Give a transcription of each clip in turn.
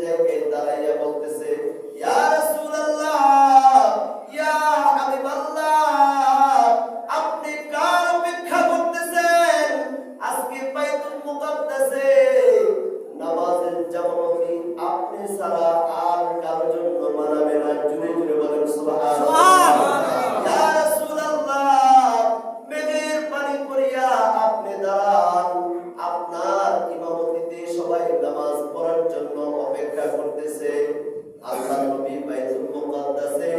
জায়গায় দাঁড়াইয়া বলতেছে, ইয়া রাসূলুল্লাহ, ইয়া হাবিবাল্লাহ, আপনি কার অপেক্ষা করতেছেন? আজকে বাইতুল মুকাদ্দাসে নামাজের জামাতি আপনি ছাড়া আর কারো জন্য মানাবে না। জুড়ে জুড়ে বলেন সুবহানাল্লাহ। ইয়া রাসূলুল্লাহ, মেঘের পানি পড়িয়া আপনি দাঁড়ান, আপনার ইমামতিতে সবাই নামাজ পড়ার জন্য অপেক্ষা করতেছে। আল্লাহ নবী বাইতুল মুকাদ্দাসে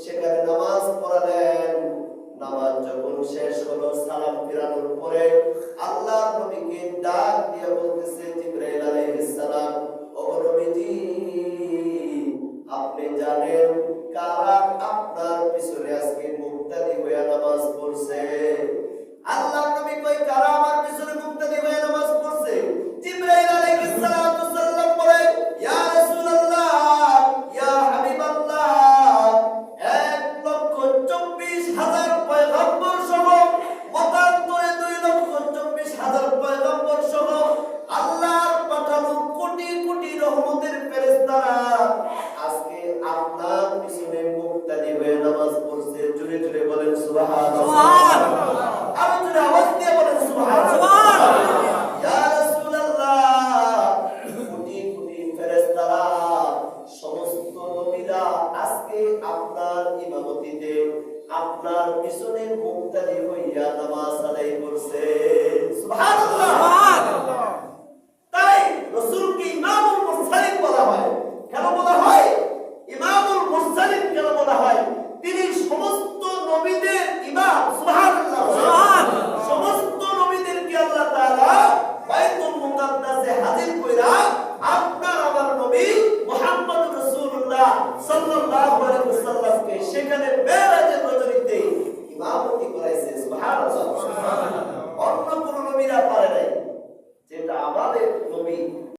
সেখানে নামাজ পড়ালেন। নামাজ যখন শেষ হলো, সালাম ফিরানোর পরে আল্লাহ নবীকে ডাক দিয়ে বলতেছে, জিবরাইল আলাইহিস সালাম, ও নবীজি, আপনি জানেন কারা আপনার পিছনে আজকে মুক্তাদি হয়ে নামাজ পড়ছে? আল্লাহ নবী কই, কারা আমার পিছনে মুক্তাদি হয়ে নামাজ পড়ছে? জিবরাইল আলাইহিস সালাম বলে, ইয়া রাসূলুল্লাহ, ইয়া হাবিবাল্লাহ, 1,24,000 পয়গম্বর সহ মতান্তরে 2,24,000 পয়গম্বর সহ আল্লাহর পাঠানো কোটি কোটি রহমতের ফেরেশতারা আজকে আপনার পিছনে মুক্তাদি হয়ে নামাজ পড়ছে। জুড়ে জুড়ে বলেন সুবহানাল্লাহ। আরো জোরে আওয়াজ দিয়ে বলেন সুবহানাল্লাহ। ইয়া রাসূলুল্লাহ, কোটি কোটি ফেরেশতারা, সমস্ত নবীরা আজকে আপনার ইমামতিতে আপনার পিছনে মুক্তাদি হইয়া নামাজ আদায় করছে। সুবহানাল্লাহ, সুবহানাল্লাহ। তাই রাসূলকে ইমামুল মুরসালিন বলা হয়। কেন বলা হয় ইমামুল মুরসালিন? কেন বলা হয়? তিনি সমস্ত নবীদের ইমাম। সুবহানাল্লাহ, সুবহানাল্লাহ। সমস্ত নবীদেরকে আল্লাহ তাআলা বাইতুল মুকাদ্দাসে হাজির কইরা আপনার আমার নবী মুহাম্মদ রাসূলুল্লাহ সাল্লাল্লাহু আলাইহি ওয়াসাল্লামকে সেখানে